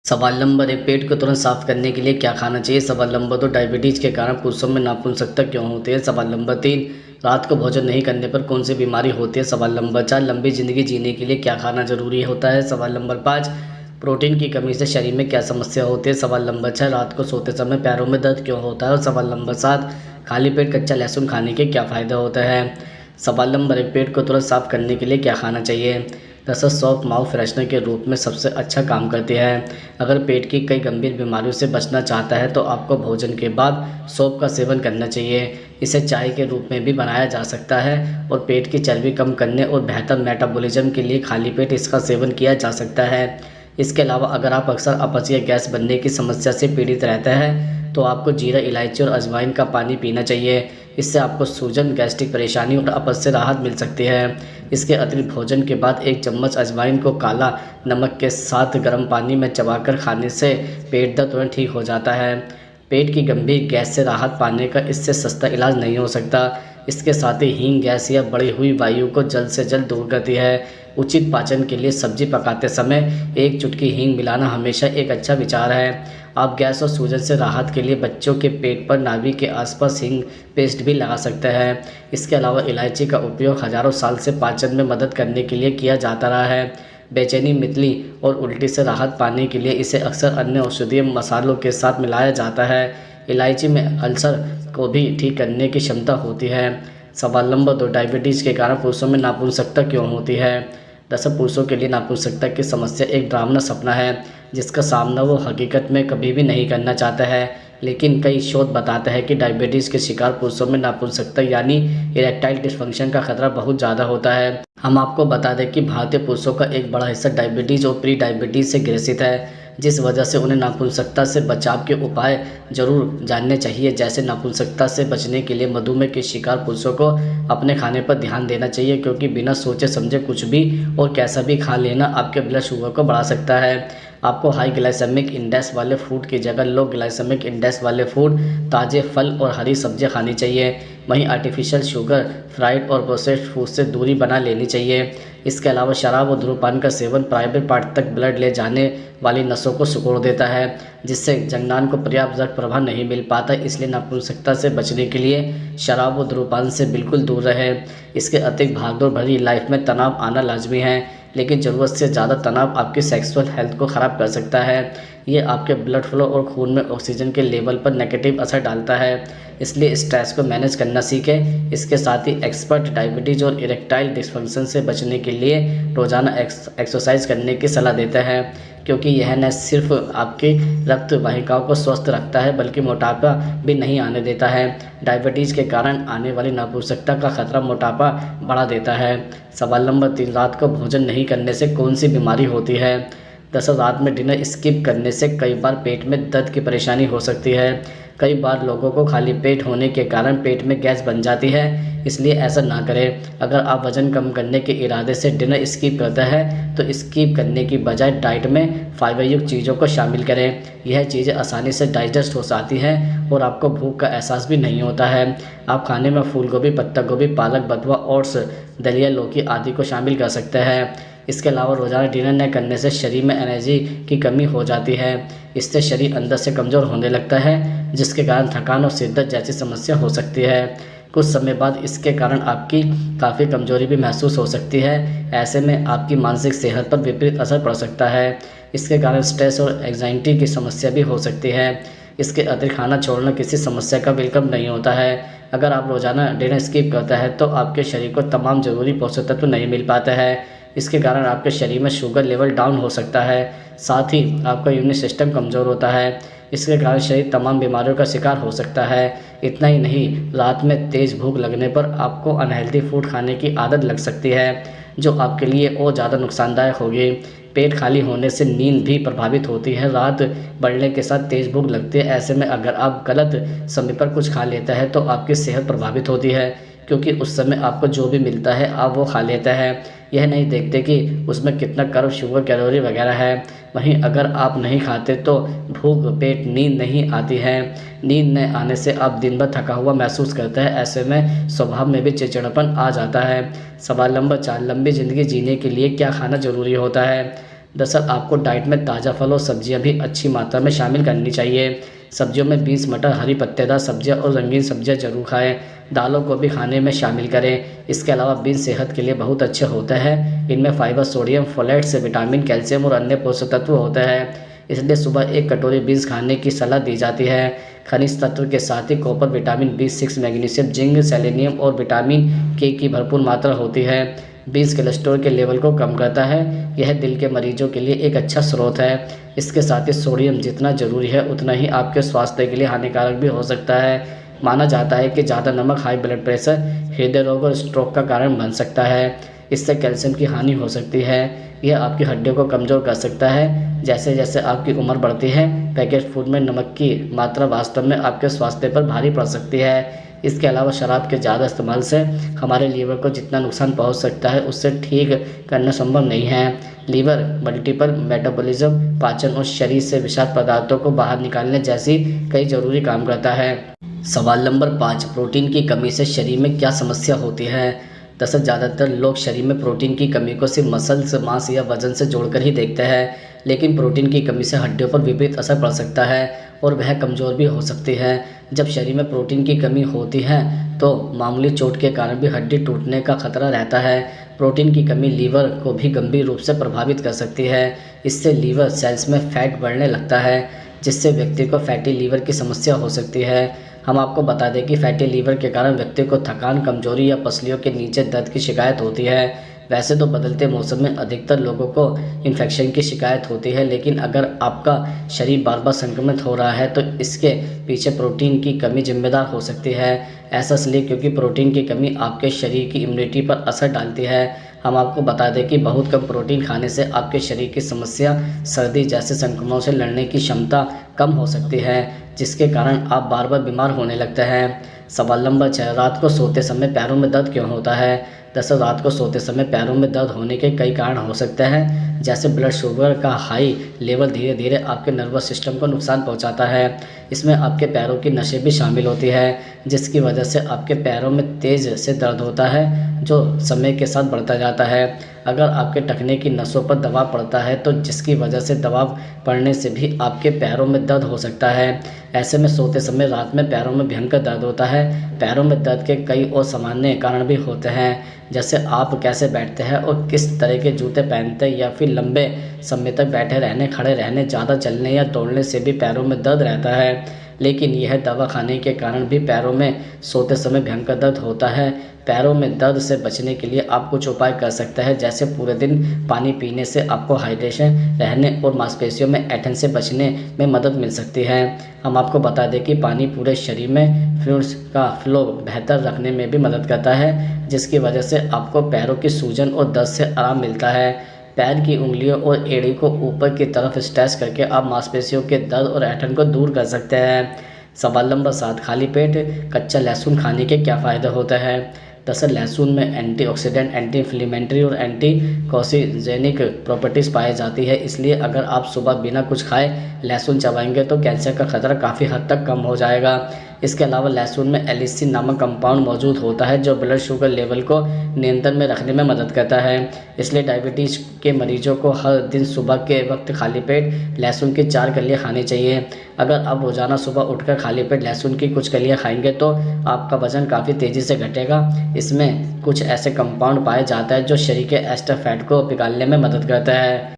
सवाल नंबर 1, पेट को तुरंत साफ करने के लिए क्या खाना चाहिए? सवाल नंबर 2, डायबिटीज के कारण पुरुषों में नपुंसकता क्यों होती है? सवाल नंबर 3, रात को भोजन नहीं करने पर कौन सी बीमारी होती है? सवाल नंबर 4, लंबी जिंदगी जीने के लिए क्या खाना जरूरी होता है? सवाल नंबर 5, प्रोटीन की कमी से शरीर में क्या समस्या होती है? सवाल नंबर 6, रात को सोते समय पैरों में दर्द क्यों होता है? और सवाल नंबर 7, खाली पेट कच्चा लहसुन खाने के क्या फायदे होते हैं? सवाल नंबर 1, पेट को तुरंत साफ करने के लिए क्या खाना चाहिए? दरअसल सौंफ माउथ फ्रेशनर के रूप में सबसे अच्छा काम करती है। अगर पेट की कई गंभीर बीमारियों से बचना चाहता है तो आपको भोजन के बाद सौंफ का सेवन करना चाहिए। इसे चाय के रूप में भी बनाया जा सकता है और पेट की चर्बी कम करने और बेहतर मेटाबॉलिज्म के लिए खाली पेट इसका सेवन किया जा सकता है। इसके अलावा अगर आप अक्सर अपच या गैस बनने की समस्या से पीड़ित रहते हैं तो आपको जीरा, इलायची और अजवाइन का पानी पीना चाहिए। इससे आपको सूजन, गैस्ट्रिक परेशानी और अपच से राहत मिल सकती है। इसके अतिरिक्त भोजन के बाद 1 चम्मच अजवाइन को काला नमक के साथ गर्म पानी में चबाकर खाने से पेट दर्द तुरंत ठीक हो जाता है। पेट की गंभीर गैस से राहत पाने का इससे सस्ता इलाज नहीं हो सकता। इसके साथ ही हींग गैस या बढ़ी हुई वायु को जल्द से जल्द दूर करती है। उचित पाचन के लिए सब्जी पकाते समय 1 चुटकी हींग मिलाना हमेशा एक अच्छा विचार है। आप गैस और सूजन से राहत के लिए बच्चों के पेट पर नाभि के आसपास हींग पेस्ट भी लगा सकते हैं। इसके अलावा इलायची का उपयोग हजारों साल से पाचन में मदद करने के लिए किया जाता रहा है। बेचैनी, मितली और उल्टी से राहत पाने के लिए इसे अक्सर अन्य औषधीय मसालों के साथ मिलाया जाता है। इलायची में अल्सर को भी ठीक करने की क्षमता होती है। सवाल नंबर 2, डायबिटीज़ के कारण पुरुषों में नपुंसकता क्यों होती है? दरअसल पुरुषों के लिए नपुंसकता की समस्या एक डरावना सपना है जिसका सामना वो हकीकत में कभी भी नहीं करना चाहता है। लेकिन कई शोध बताते हैं कि डायबिटीज़ के शिकार पुरुषों में नपुंसकता यानी इरेक्टाइल डिस्फंक्शन का खतरा बहुत ज़्यादा होता है। हम आपको बता दें कि भारतीय पुरुषों का एक बड़ा हिस्सा डायबिटीज़ और प्री डायबिटीज़ से ग्रसित है, जिस वजह से उन्हें नपुंसकता से बचाव के उपाय जरूर जानने चाहिए। जैसे नपुंसकता से बचने के लिए मधुमेह के शिकार पुरुषों को अपने खाने पर ध्यान देना चाहिए, क्योंकि बिना सोचे समझे कुछ भी और कैसा भी खा लेना आपके ब्लड शुगर को बढ़ा सकता है। आपको हाई ग्लाइसेमिक इंडेक्स वाले फूड की जगह लो ग्लाइसेमिक इंडेक्स वाले फूड, ताज़े फल और हरी सब्जियां खानी चाहिए। वहीं आर्टिफिशियल शुगर, फ्राइड और प्रोसेस्ड फूड से दूरी बना लेनी चाहिए। इसके अलावा शराब और धूम्रपान का सेवन प्राइवेट पार्ट तक ब्लड ले जाने वाली नसों को सिकोड़ देता है, जिससे जंगनान को पर्याप्त रक्त प्रवाह नहीं मिल पाता। इसलिए नपुंसकता से बचने के लिए शराब और धूम्रपान से बिल्कुल दूर रहे। इसके अतिरिक्त भागदौड़ भरी लाइफ में तनाव आना लाजमी है, लेकिन ज़रूरत से ज़्यादा तनाव आपकी सेक्सुअल हेल्थ को ख़राब कर सकता है। ये आपके ब्लड फ्लो और खून में ऑक्सीजन के लेवल पर नेगेटिव असर डालता है। इसलिए स्ट्रेस को मैनेज करना सीखें। इसके साथ ही एक्सपर्ट डायबिटीज़ और इरेक्टाइल डिस्फंक्शन से बचने के लिए रोज़ाना एक्सरसाइज करने की सलाह देते हैं, क्योंकि यह न सिर्फ आपकी रक्त वाहिकाओं को स्वस्थ रखता है बल्कि मोटापा भी नहीं आने देता है। डायबिटीज़ के कारण आने वाली नपुंसकता का खतरा मोटापा बढ़ा देता है। सवाल नंबर 3, रात को भोजन नहीं करने से कौन सी बीमारी होती है? दरअसल रात में डिनर स्किप करने से कई बार पेट में दर्द की परेशानी हो सकती है। कई बार लोगों को खाली पेट होने के कारण पेट में गैस बन जाती है, इसलिए ऐसा ना करें। अगर आप वज़न कम करने के इरादे से डिनर स्किप करते हैं तो स्किप करने की बजाय डाइट में फाइबर युक्त चीज़ों को शामिल करें। यह चीज़ें आसानी से डाइजेस्ट हो जाती हैं और आपको भूख का एहसास भी नहीं होता है। आप खाने में फूल गोभी, पत्ता गोभी, पालक, बथुआ, ओट्स, दलिया, लौकी आदि को शामिल कर सकते हैं। इसके अलावा रोज़ाना डिनर न करने से शरीर में एनर्जी की कमी हो जाती है। इससे शरीर अंदर से कमज़ोर होने लगता है, जिसके कारण थकान और सिरदर्द जैसी समस्या हो सकती है। कुछ समय बाद इसके कारण आपकी काफ़ी कमजोरी भी महसूस हो सकती है। ऐसे में आपकी मानसिक सेहत पर विपरीत असर पड़ सकता है। इसके कारण स्ट्रेस और एंजाइटी की समस्या भी हो सकती है। इसके अतिरिक्त खाना छोड़ना किसी समस्या का विकल्प नहीं होता है। अगर आप रोज़ाना डिनर स्किप करते हैं तो आपके शरीर को तमाम ज़रूरी पोषक तत्व नहीं मिल पाते हैं। इसके कारण आपके शरीर में शुगर लेवल डाउन हो सकता है। साथ ही आपका इम्यून सिस्टम कमज़ोर होता है। इसके कारण शरीर तमाम बीमारियों का शिकार हो सकता है। इतना ही नहीं, रात में तेज़ भूख लगने पर आपको अनहेल्दी फूड खाने की आदत लग सकती है, जो आपके लिए और ज़्यादा नुकसानदायक होगी। पेट खाली होने से नींद भी प्रभावित होती है। रात बढ़ने के साथ तेज़ भूख लगती है। ऐसे में अगर आप गलत समय पर कुछ खा लेते हैं तो आपकी सेहत प्रभावित होती है, क्योंकि उस समय आपको जो भी मिलता है आप वो खा लेते हैं। यह नहीं देखते कि उसमें कितना कर्ब, शुगर, कैलोरी वगैरह है। वहीं अगर आप नहीं खाते तो भूख, पेट, नींद नहीं आती है। नींद न आने से आप दिन भर थका हुआ महसूस करते हैं। ऐसे में स्वभाव में भी चिड़चिड़ापन आ जाता है। सवाल नंबर 4, लंबी ज़िंदगी जीने के लिए क्या खाना ज़रूरी होता है? दरअसल आपको डाइट में ताज़ा फल और सब्जियां भी अच्छी मात्रा में शामिल करनी चाहिए। सब्जियों में बीन्स, मटर, हरी पत्तेदार सब्जियां और रंगीन सब्जियां जरूर खाएं। दालों को भी खाने में शामिल करें। इसके अलावा बीन्स सेहत के लिए बहुत अच्छे होते हैं। इनमें fibre, sodium, folates, vitamin, calcium और अन्य पोषक तत्व होते हैं। इसलिए सुबह एक कटोरी बीन्स खाने की सलाह दी जाती है। खनिज तत्व के साथ ही copper, vitamin B6, magnesium, zinc, selenium और विटामिन के की भरपूर मात्रा होती है। बीन्स कोलेस्ट्रॉल के लेवल को कम करता है। यह दिल के मरीजों के लिए एक अच्छा स्रोत है। इसके साथ ही सोडियम जितना जरूरी है उतना ही आपके स्वास्थ्य के लिए हानिकारक भी हो सकता है। माना जाता है कि ज़्यादा नमक हाई ब्लड प्रेशर, हृदय रोग और स्ट्रोक का कारण बन सकता है। इससे कैल्शियम की हानि हो सकती है। यह आपकी हड्डियों को कमज़ोर कर सकता है। जैसे जैसे आपकी उम्र बढ़ती है, पैकेज फूड में नमक की मात्रा वास्तव में आपके स्वास्थ्य पर भारी पड़ सकती है। इसके अलावा शराब के ज़्यादा इस्तेमाल से हमारे लीवर को जितना नुकसान पहुंच सकता है उससे ठीक करना संभव नहीं है। लीवर मल्टीपल मेटाबॉलिज्म, पाचन और शरीर से विषाक्त पदार्थों को बाहर निकालने जैसी कई जरूरी काम करता है। सवाल नंबर 5, प्रोटीन की कमी से शरीर में क्या समस्या होती है? दरअसल ज़्यादातर लोग शरीर में प्रोटीन की कमी को सिर्फ मसल्स, मांस या वजन से जोड़कर ही देखते हैं, लेकिन प्रोटीन की कमी से हड्डियों पर विपरीत असर पड़ सकता है और वह कमज़ोर भी हो सकती है। जब शरीर में प्रोटीन की कमी होती है तो मामूली चोट के कारण भी हड्डी टूटने का खतरा रहता है। प्रोटीन की कमी लीवर को भी गंभीर रूप से प्रभावित कर सकती है। इससे लीवर सेल्स में फैट बढ़ने लगता है, जिससे व्यक्ति को फैटी लीवर की समस्या हो सकती है। हम आपको बता दें कि फैटी लीवर के कारण व्यक्ति को थकान, कमजोरी या पसलियों के नीचे दर्द की शिकायत होती है। वैसे तो बदलते मौसम में अधिकतर लोगों को इन्फेक्शन की शिकायत होती है, लेकिन अगर आपका शरीर बार बार संक्रमित हो रहा है तो इसके पीछे प्रोटीन की कमी जिम्मेदार हो सकती है। ऐसा इसलिए क्योंकि प्रोटीन की कमी आपके शरीर की इम्यूनिटी पर असर डालती है। हम आपको बता दें कि बहुत कम प्रोटीन खाने से आपके शरीर की समस्या, सर्दी जैसे संक्रमणों से लड़ने की क्षमता कम हो सकती है, जिसके कारण आप बार बार बीमार होने लगते हैं। सवाल नंबर 6, रात को सोते समय पैरों में दर्द क्यों होता है? दरअसल रात को सोते समय पैरों में दर्द होने के कई कारण हो सकते हैं, जैसे ब्लड शुगर का हाई लेवल धीरे धीरे आपके नर्वस सिस्टम को नुकसान पहुंचाता है। इसमें आपके पैरों की नसें भी शामिल होती है, जिसकी वजह से आपके पैरों में तेज़ से दर्द होता है, जो समय के साथ बढ़ता जाता है। अगर आपके टखने की नसों पर दबाव पड़ता है तो जिसकी वजह से दबाव पड़ने से भी आपके पैरों में दर्द हो सकता है। ऐसे में सोते समय रात में पैरों में भयंकर दर्द होता है। पैरों में दर्द के कई और सामान्य कारण भी होते हैं, जैसे आप कैसे बैठते हैं और किस तरह के जूते पहनते हैं, या फिर लंबे समय तक बैठे रहने, खड़े रहने, ज़्यादा चलने या दौड़ने से भी पैरों में दर्द रहता है। लेकिन यह दवा खाने के कारण भी पैरों में सोते समय भयंकर दर्द होता है। पैरों में दर्द से बचने के लिए आप कुछ उपाय कर सकते हैं, जैसे पूरे दिन पानी पीने से आपको हाइड्रेशन रहने और मांसपेशियों में ऐंठन से बचने में मदद मिल सकती है। हम आपको बता दें कि पानी पूरे शरीर में फ्लूइड्स का फ्लो बेहतर रखने में भी मदद करता है, जिसकी वजह से आपको पैरों की सूजन और दर्द से आराम मिलता है। पैर की उंगलियों और एड़ी को ऊपर की तरफ स्ट्रेच करके आप मांसपेशियों के दर्द और ऐंठन को दूर कर सकते हैं। सवाल नंबर 7, खाली पेट कच्चा लहसुन खाने के क्या फ़ायदे होते हैं? दरअसल लहसुन में एंटीऑक्सीडेंट, एंटी इन्फ्लेमेटरी और एंटी कोसिजेनिक प्रॉपर्टीज़ पाई जाती है। इसलिए अगर आप सुबह बिना कुछ खाए लहसुन चबाएंगे तो कैंसर का खतरा काफ़ी हद तक कम हो जाएगा। इसके अलावा लहसुन में एलिसिन नामक कंपाउंड मौजूद होता है, जो ब्लड शुगर लेवल को नियंत्रण में रखने में मदद करता है। इसलिए डायबिटीज़ के मरीजों को हर दिन सुबह के वक्त खाली पेट लहसुन की 4 कलियाँ खानी चाहिए। अगर आप रोज़ाना सुबह उठकर खाली पेट लहसुन की कुछ कलियाँ खाएंगे तो आपका वजन काफ़ी तेज़ी से घटेगा। इसमें कुछ ऐसे कंपाउंड पाए जाते हैं जो शरीर के एक्स्ट्रा फैट को पिघालने में मदद करता है।